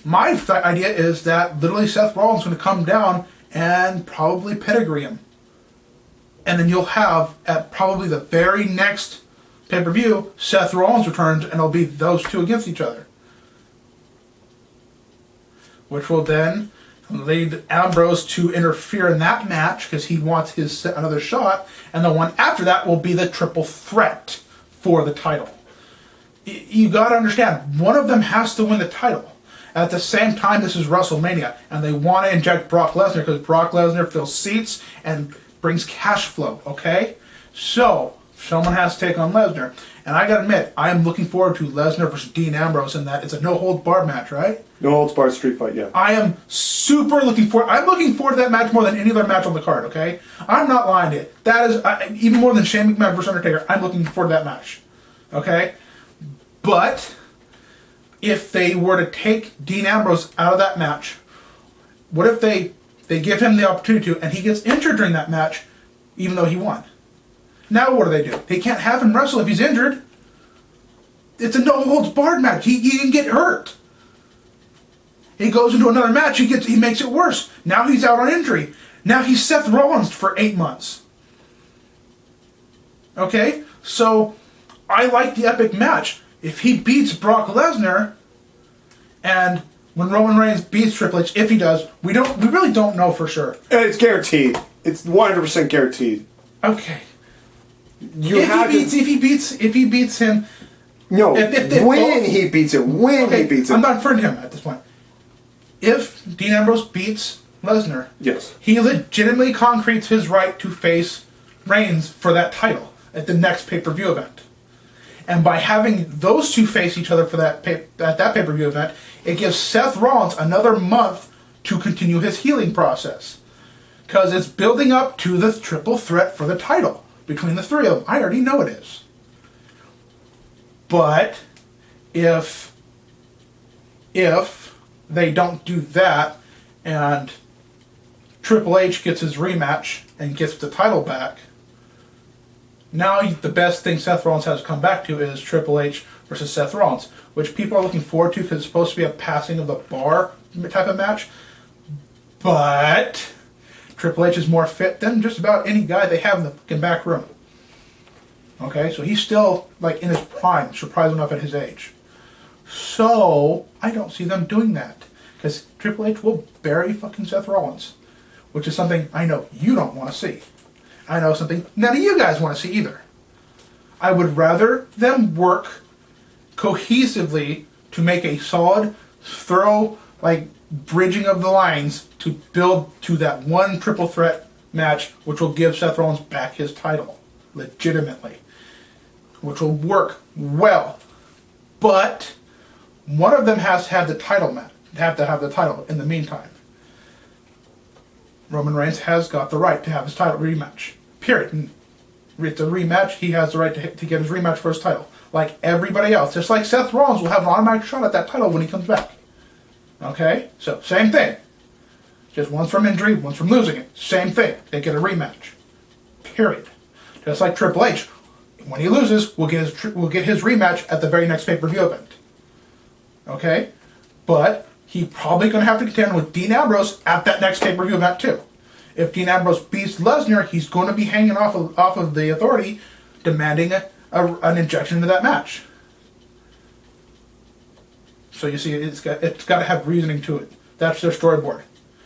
My idea is that literally Seth Rollins is going to come down and probably pedigree him. And then you'll have, at probably the very next pay-per-view, Seth Rollins returns, and it'll be those two against each other. Which will then lead Ambrose to interfere in that match, because he wants another shot, and the one after that will be the triple threat for the title. You gotta understand, one of them has to win the title. At the same time, this is WrestleMania, and they want to inject Brock Lesnar because Brock Lesnar fills seats and brings cash flow, okay? So, someone has to take on Lesnar. And I gotta admit, I am looking forward to Lesnar versus Dean Ambrose in that. It's a no-holds-barred match, right? No-holds-barred street fight, yeah. I am super looking forward. I'm looking forward to that match more than any other match on the card, okay? I'm not lying to you. That is, even more than Shane McMahon versus Undertaker, I'm looking forward to that match, okay? But if they were to take Dean Ambrose out of that match, what if they give him the opportunity to, and he gets injured during that match, even though he won? Now what do? They can't have him wrestle if he's injured. It's a no-holds-barred match. He can get hurt. He goes into another match, he makes it worse. Now he's out on injury. Now he's Seth Rollins for 8 months. Okay? So, I like the epic match. If he beats Brock Lesnar, and when Roman Reigns beats Triple H, if he does, we really don't know for sure. And it's guaranteed. It's 100% guaranteed. Okay. If he beats him. No. When he beats him. I'm not referring to him at this point. If Dean Ambrose beats Lesnar, yes, he legitimately concretes his right to face Reigns for that title at the next pay-per-view event. And by having those two face each other for that pay-per-view event, it gives Seth Rollins another month to continue his healing process. Because it's building up to the triple threat for the title between the three of them. I already know it is. But if they don't do that and Triple H gets his rematch and gets the title back, now the best thing Seth Rollins has to come back to is Triple H versus Seth Rollins, which people are looking forward to because it's supposed to be a passing of the bar type of match. But Triple H is more fit than just about any guy they have in the fucking back room. Okay, so he's still like in his prime, surprising enough at his age. So I don't see them doing that because Triple H will bury fucking Seth Rollins, which is something I know you don't want to see. I know something none of you guys want to see either. I would rather them work cohesively to make a solid, thorough, like bridging of the lines to build to that one triple threat match, which will give Seth Rollins back his title legitimately, which will work well. But one of them has to have the title match, have to have the title in the meantime. Roman Reigns has got the right to have his title rematch. Period. And it's a rematch. He has the right to get his rematch for his title. Like everybody else. Just like Seth Rollins will have an automatic shot at that title when he comes back. Okay? So, same thing. Just one's from injury, one's from losing it. Same thing. They get a rematch. Period. Just like Triple H. When he loses, we'll get his rematch at the very next pay-per-view event. Okay? But he's probably going to have to contend with Dean Ambrose at that next pay-per-view event too. If Dean Ambrose beats Lesnar, he's going to be hanging off of the Authority, demanding an injection into that match. So you see, it's got to have reasoning to it. That's their storyboard.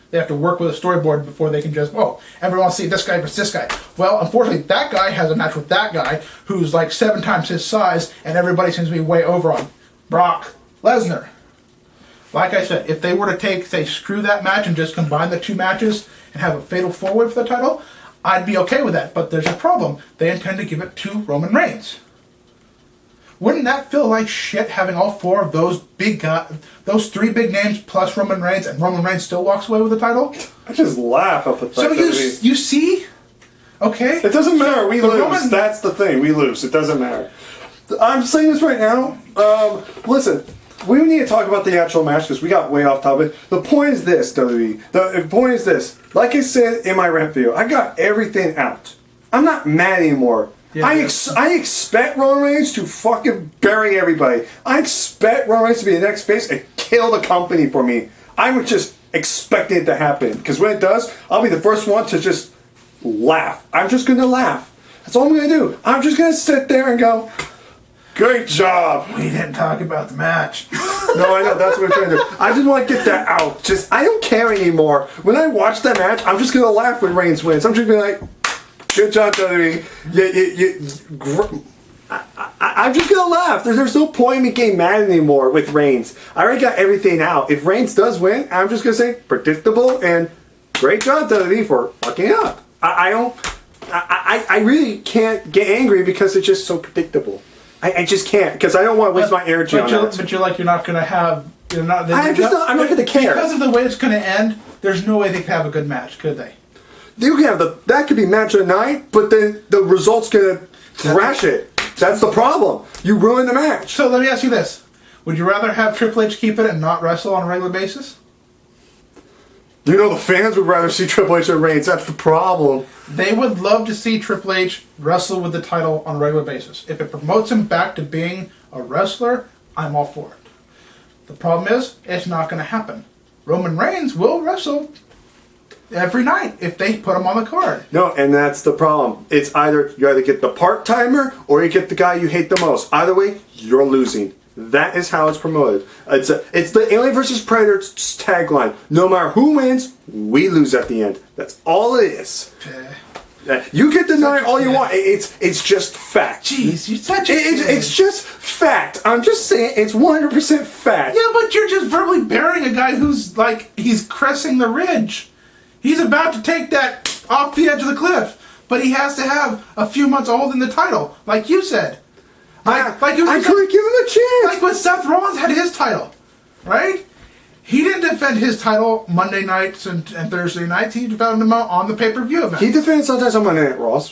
They have to work with a storyboard before they can just, well, everyone wants to see this guy versus this guy. Well, unfortunately, that guy has a match with that guy who's like 7 times his size, and everybody seems to be way over on Brock Lesnar. Like I said, if they were to say, screw that match and just combine the two matches and have a fatal four-way for the title, I'd be okay with that. But there's a problem. They intend to give it to Roman Reigns. Wouldn't that feel like shit having all 4 of those those 3 big names plus Roman Reigns, and Roman Reigns still walks away with the title? I just laugh at the fact so you see? Okay? It doesn't matter. We lose. That's the thing. We lose. It doesn't matter. I'm saying this right now. Listen. We need to talk about the actual match because we got way off topic. The point is this, WWE. The point is this. Like I said in my rant video, I got everything out. I'm not mad anymore. Yeah, I expect Roman Reigns to fucking bury everybody. I expect Roman Reigns to be the next face and kill the company for me. I'm just expecting it to happen because when it does, I'll be the first one to just laugh. I'm just going to laugh. That's all I'm going to do. I'm just going to sit there and go, great job. We didn't talk about the match. No, I know. That's what I'm trying to do. I just want to get that out. I don't care anymore. When I watch that match, I'm just going to laugh when Reigns wins. I'm just going to be like, good job, WWE. I I'm just gonna laugh. There's no point in me getting mad anymore with Reigns. I already got everything out. If Reigns does win, I'm just gonna say predictable and great job WWE for fucking up. I really can't get angry because it's just so predictable. I just can't because I don't want to waste my energy on that. But you're not going to have. I'm not going to care because of the way it's going to end. There's no way they could have a good match, could they? You can have that could be match of the night, but then the result's gonna thrash it. That's the problem. You ruin the match. So let me ask you this: would you rather have Triple H keep it and not wrestle on a regular basis? You know the fans would rather see Triple H and Reigns. That's the problem. They would love to see Triple H wrestle with the title on a regular basis. If it promotes him back to being a wrestler, I'm all for it. The problem is, it's not going to happen. Roman Reigns will wrestle every night if they put him on the card. No, and that's the problem. It's either you either get the part-timer or you get the guy you hate the most. Either way, you're losing. That is how it's promoted. It's the Alien vs. Predator tagline. No matter who wins, we lose at the end. That's all it is. You can deny all you want. It's just fact. Jeez, you're such a it's just fact. I'm just saying it's 100% fact. Yeah, but you're just verbally burying a guy who's like he's cresting the ridge. He's about to take that off the edge of the cliff, but he has to have a few months holding the title, like you said. I couldn't give him a chance. Like when Seth Rollins had his title, right? He didn't defend his title Monday nights and Thursday nights. He defended him on the pay-per-view event. He defended sometimes on Monday Night Raw.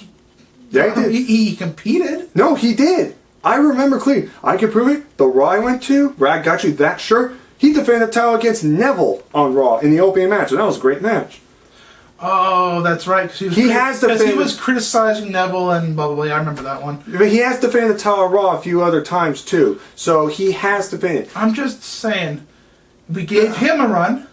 Yeah, he did. He competed. No, he did. I remember clearly. I can prove it. The Raw I went to, where I got you that shirt, he defended the title against Neville on Raw in the opening match, and that was a great match. Oh, that's right. Because he was criticizing Neville and blah, blah, blah. I remember that one. But he has defended the title of Raw a few other times, too. So he has defended. I'm just saying, we gave him a run.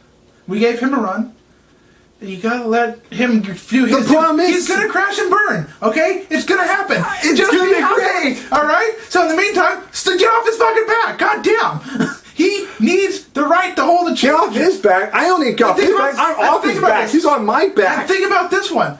And you gotta let him do his... The problem is... He's gonna crash and burn, okay? It's gonna happen. It's gonna be great! Alright? So in the meantime, get off his fucking back. God damn. He needs the right to hold the championship. Get off his back? I don't need to get off his back. I'm off his back. He's on my back. And think about this one.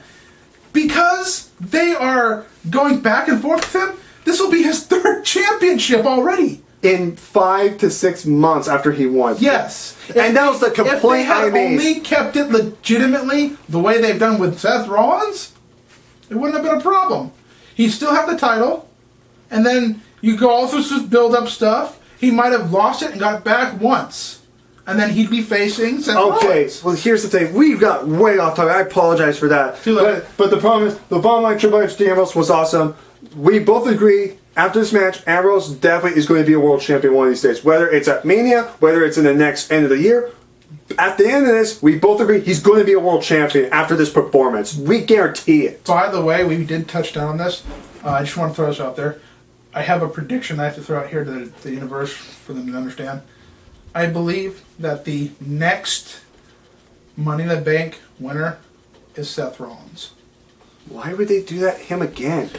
Because they are going back and forth with him, this will be his third championship already. In 5 to 6 months after he won. Yes. And that was the complaint I made. If they had only kept it legitimately the way they've done with Seth Rollins, it wouldn't have been a problem. He still have the title, and then you go all through this build-up stuff. He might have lost it and got back once. And then he'd be facing Seth Rollins. Okay, well here's the thing. We've got way off topic. I apologize for that. But the problem is, the bottom line Triple H Ambrose was awesome. We both agree, after this match, Ambrose definitely is going to be a world champion one of these days. Whether it's at Mania, whether it's in the next end of the year. At the end of this, we both agree he's going to be a world champion after this performance. We guarantee it. By the way, we did touch down on this. I just want to throw this out there. I have a prediction I have to throw out here to the universe for them to understand. I believe that the next Money in the Bank winner is Seth Rollins. Why would they do that him again?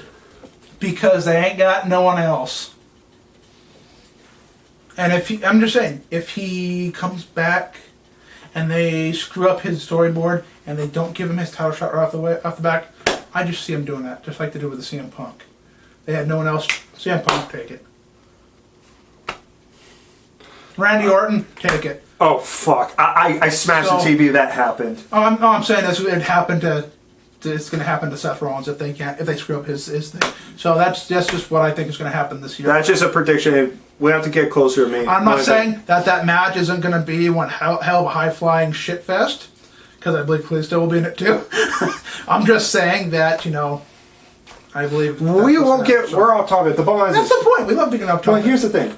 Because they ain't got no one else. And I'm just saying, if he comes back and they screw up his storyboard and they don't give him his title shot right off the back, I just see him doing that, just like they did with the CM Punk. They had no one else. CM Punk, take it. Randy Orton, take it. Oh fuck! I smashed the TV. That happened. I'm saying this. It happened to. It's going to happen to Seth Rollins if they screw up his thing. So that's just what I think is going to happen this year. That's just a prediction. We have to get closer to me. I'm not saying that match isn't going to be one hell of a high flying shit fest, because I believe Kalisto will be in it too. I'm just saying that I believe we won't get. We're off topic. The bottom line is that's the point. We love to get off topic. Well, here's the thing.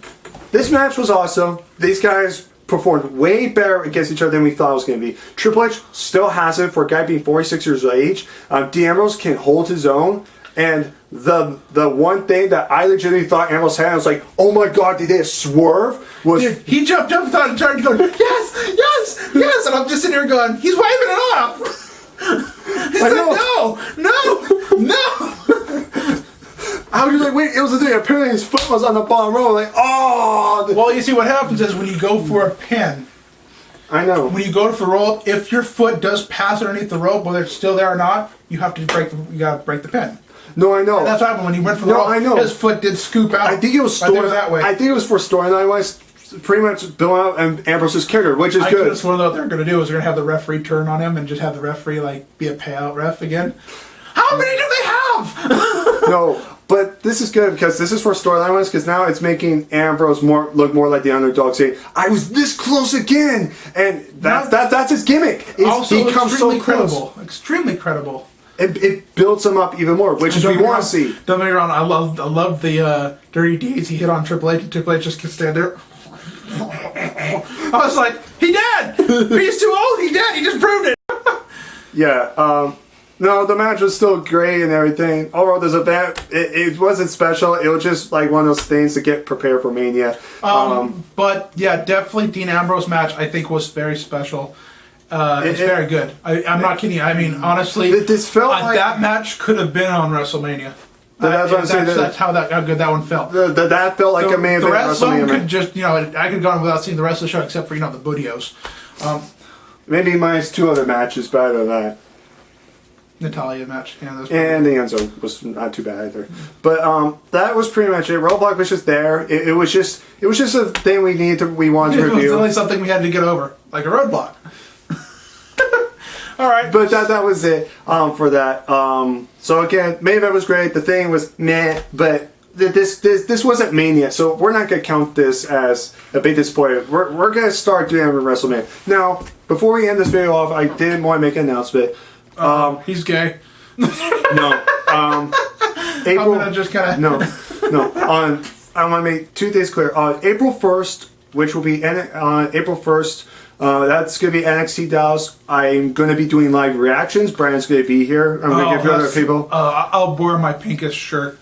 This match was awesome. These guys performed way better against each other than we thought it was going to be. Triple H still has it for a guy being 46 years of age. Dean Ambrose can hold his own. And the one thing that I legitimately thought Ambrose had, I was like, oh my god, did they swerve? Was dude, he jumped up and started going, yes, and I'm just sitting here going, he's waving it off. He's like, no. I was like, wait, it was the thing. Apparently his foot was on the bottom row. Like, oh. Well, you see, what happens is when you go for a pin. I know. When you go for a rope, if your foot does pass underneath the rope, whether it's still there or not, you have to break the pin. No, I know. And that's what happened when he went for the No, roll. I know. His foot did scoop out. I think it was that way. I think it was for storyline wise, pretty much Bill out and Ambrose's character, which is I good. could have sworn that what they're going to do is they're going to have the referee turn on him and just have the referee like be a payout ref again. How many do they have? No, but this is good because this is for storyline wise because now it's making Ambrose look more like the underdog, saying, "I was this close again," and that's his gimmick. Also, he comes so credible, extremely credible. It builds him up even more, which is we want to see. Don't get me wrong, I love the dirty deeds he hit on Triple H, and Triple H just can stand there. I was like, he dead! He's too old, he dead, he just proved it! Yeah, no, the match was still great and everything. Overall, this event, it wasn't special. It was just like one of those things to get prepared for Mania. But yeah, definitely Dean Ambrose match I think was very special. It's very good. I'm not kidding. I mean, honestly, this felt like that match could have been on WrestleMania. That's what I'm saying. That's how good that one felt. That felt like a main event. The rest of them WrestleMania. could just, I could have gone without seeing the rest of the show except for, the Budios. Maybe minus 2 other matches better than that. Natalia match. Yeah, and the Enzo was not too bad either. But that was pretty much it. Roadblock was just there. It was just a thing we wanted to review. It was only something we had to get over, like a roadblock. All right, but that was it for that. So again, main event was great. The thing was meh, but this wasn't Mania, so we're not gonna count this as a big disappointment. We're gonna start doing it with WrestleMania. Now, before we end this video off, I did want to make an announcement. He's gay. No. April. I'm gonna just kind of no. I want to make 2 days clear. On April 1st, which will be on April 1st. That's going to be NXT Dallas. I'm going to be doing live reactions. Brian's going to be here. I'm going to give you other people. I'll wear my pinkest shirt.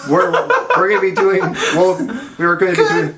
We're going to be doing. Well, we're going to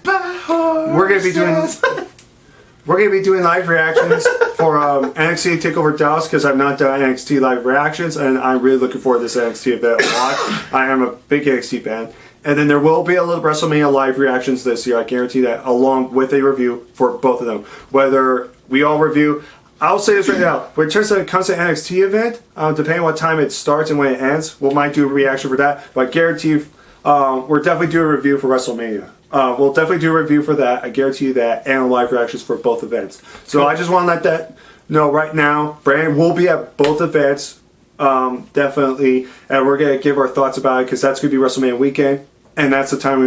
be doing live reactions for NXT TakeOver Dallas because I've not done NXT live reactions, and I'm really looking forward to this NXT event a lot. I am a big NXT fan. And then there will be a little WrestleMania live reactions this year. I guarantee that, along with a review for both of them. Whether we all review, I'll say this right now. When it turns to comes to NXT event, depending on what time it starts and when it ends, we might do a reaction for that. But I guarantee you, we're definitely doing a review for WrestleMania. We'll definitely do a review for that. I guarantee you that, and live reactions for both events. So cool. I just want to let that know right now. Brandon will be at both events, definitely, and we're gonna give our thoughts about it because that's gonna be WrestleMania weekend. And that's the time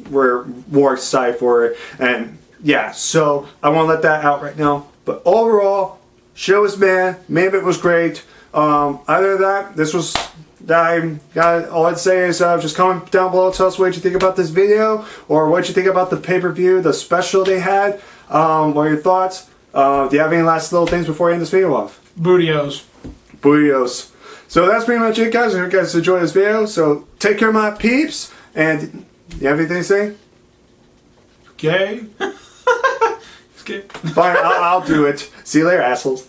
we're more excited for it. And yeah, so I want to let that out right now. But overall, show was main event was great. Other than that, this was all I'd say is just comment down below, tell us what you think about this video or what you think about the pay-per-view, the special they had. What are your thoughts? Do you have any last little things before I end this video off? Bootios. So that's pretty much it, guys. I hope you guys enjoyed this video. So take care, my peeps. And you have anything to say? Gay. It's gay. Fine, I'll do it. See you later, assholes.